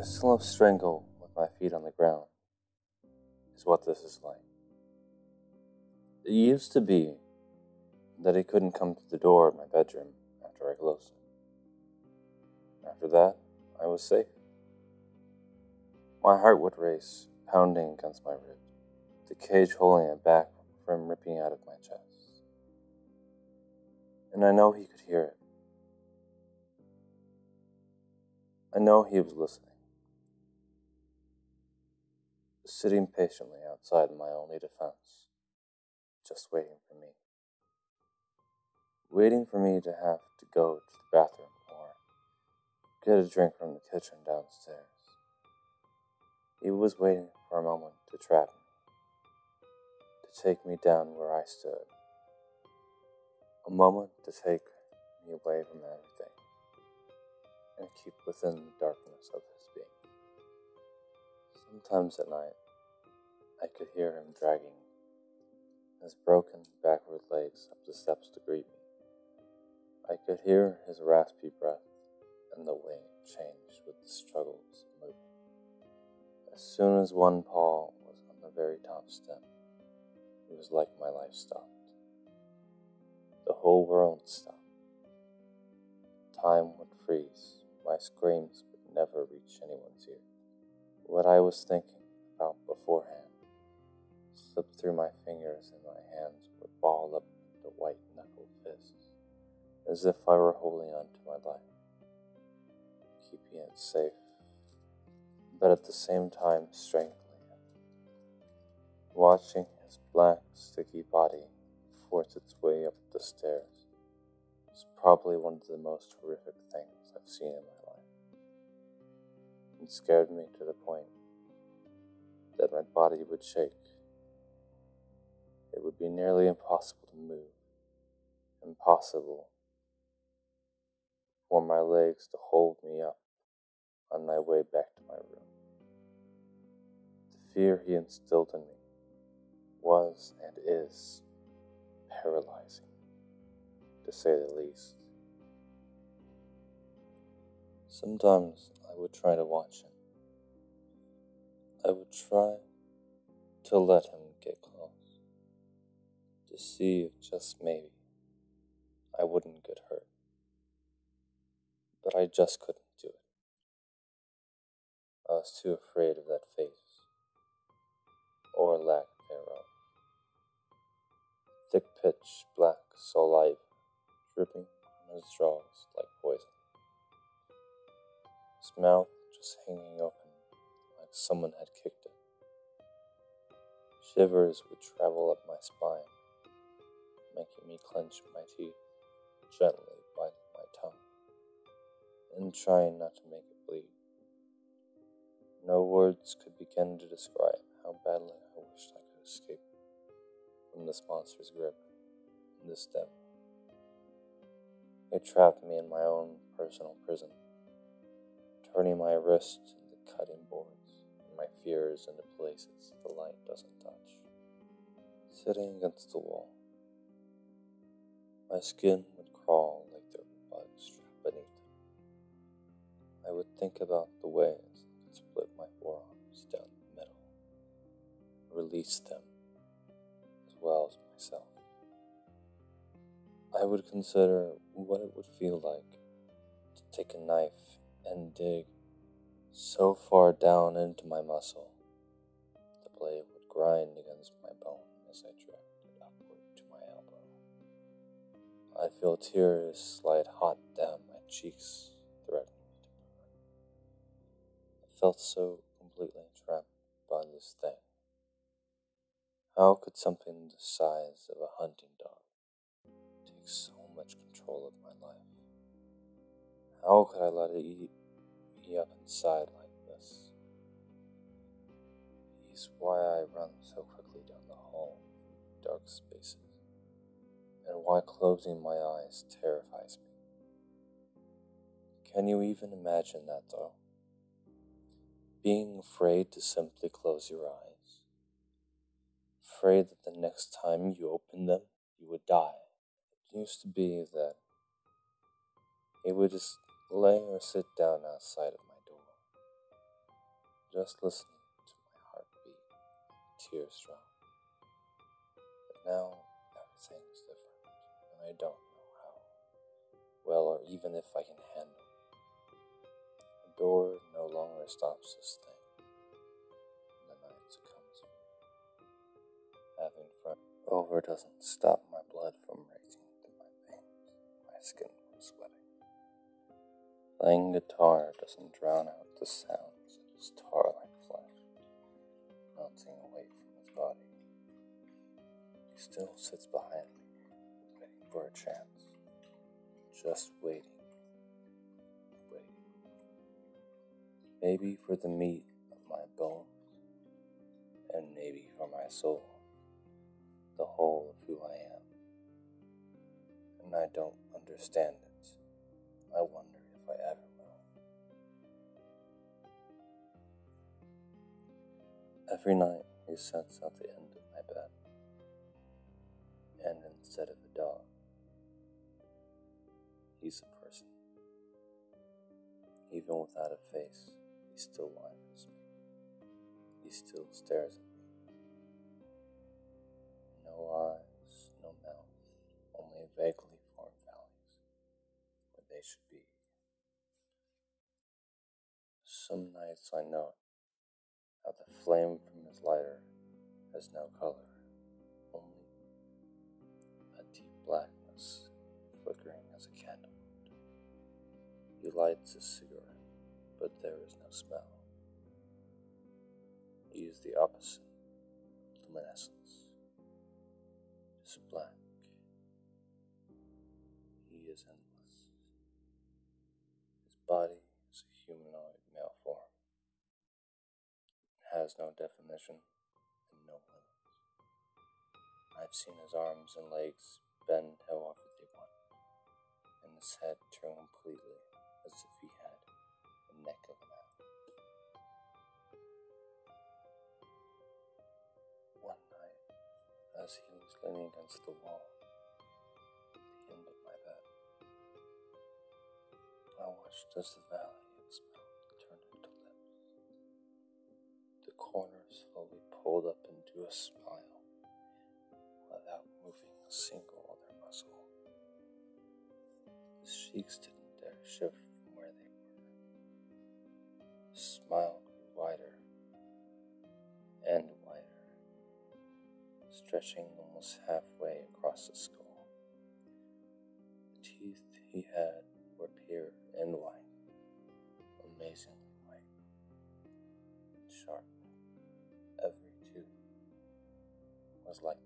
slow strangle with my feet on the ground is what this is like. It used to be that he couldn't come to the door of my bedroom after I closed it. After that, I was safe. My heart would race, pounding against my ribs, the cage holding it back from ripping out of my chest. And I know he could hear it. I know he was listening, sitting patiently outside my only defense, just waiting for me. Waiting for me to have to go to the bathroom or get a drink from the kitchen downstairs. He was waiting for a moment to trap me, to take me down where I stood. A moment to take me away from everything and keep within the darkness of his being. Sometimes at night, I could hear him dragging his broken backward legs up the steps to greet me. I could hear his raspy breath and the way it changed with the struggles of moving. As soon as one paw was on the very top step, it was like my life stopped. The whole world stopped. Time would freeze. My screams would never reach anyone's ear. What I was thinking about beforehand slipped through my fingers and my hands would ball up into white-knuckled fists, as if I were holding on to my life, keeping it safe, but at the same time strangling it. Watching his black, sticky body force its way up the stairs was probably one of the most horrific things I've seen in my life. It scared me to the point that my body would shake. It would be nearly impossible to move, impossible for my legs to hold me up on my way back to my room. The fear he instilled in me was and is paralyzing, to say the least. Sometimes I would try to watch him. I would try to let him get close, to see if just maybe I wouldn't get hurt. But I just couldn't do it. I was too afraid of that face, or lack thereof. Thick-pitched black saliva dripping from his jaws like poison. His mouth just hanging open like someone had kicked it. Shivers would travel up my spine, making me clench my teeth, gently biting my tongue, and trying not to make it bleed. No words could begin to describe how badly I wished I could escape from this monster's grip and this devil. It trapped me in my own personal prison, turning my wrists into cutting boards and my fears into places the light doesn't touch. Sitting against the wall, my skin would crawl like there were bugs trapped beneath it. I would think about the ways I could split my forearms down the middle, release them, as well as myself. I would consider what it would feel like to take a knife and dig so far down into my muscle, the blade would grind against my bone as I dragged it upward to my elbow. I'd feel tears slide hot down my cheeks, threatening me to burn. I felt so completely trapped by this thing. How could something the size of a hunting dog take so much control of my life? How could I let it eat me up inside like this? He's why I run so quickly down the hall through dark spaces, and why closing my eyes terrifies me. Can you even imagine that, though? Being afraid to simply close your eyes. Afraid that the next time you open them, you would die. It used to be that he would just lay or sit down outside of my door, just listening to my heartbeat, tears drop. But now everything is different, and I don't know how well or even if I can handle it. The door no longer stops this thing. The night succumbs to me. Having front over doesn't stop my blood from racing through my veins, my skin from sweating. Playing guitar doesn't drown out the sounds of his tar-like flesh, melting away from his body. He still sits behind me, waiting for a chance, just waiting. Maybe for the meat of my bones, and maybe for my soul, the whole of who I am. And I don't understand it. I wonder if I ever will. Every night he sits at the end of my bed, and instead of a dog, he's a person. Even without a face, he still watches me. He still stares at me. No eyes, no mouth, only vaguely formed valleys where they should be. Some nights I note how the flame from his lighter has no color, only a deep blackness flickering as a candle would. He lights a cigarette, but there is no smell. He is the opposite of luminescence, just black. He is endless. His body is a humanoid male form. It has no definition and no limits. I've seen his arms and legs bend however they want, and his head turn completely as if he had the neck of an owl. One night, as he was leaning against the wall at the end of my bed, I watched as the valley of his mouth turned into lips. The corners slowly pulled up into a smile without moving a single other muscle. His cheeks didn't dare shift from where they were. The smile grew wider and wider, stretching almost halfway across the skull. The teeth he had were pure and white, amazingly white, sharp. Every tooth was like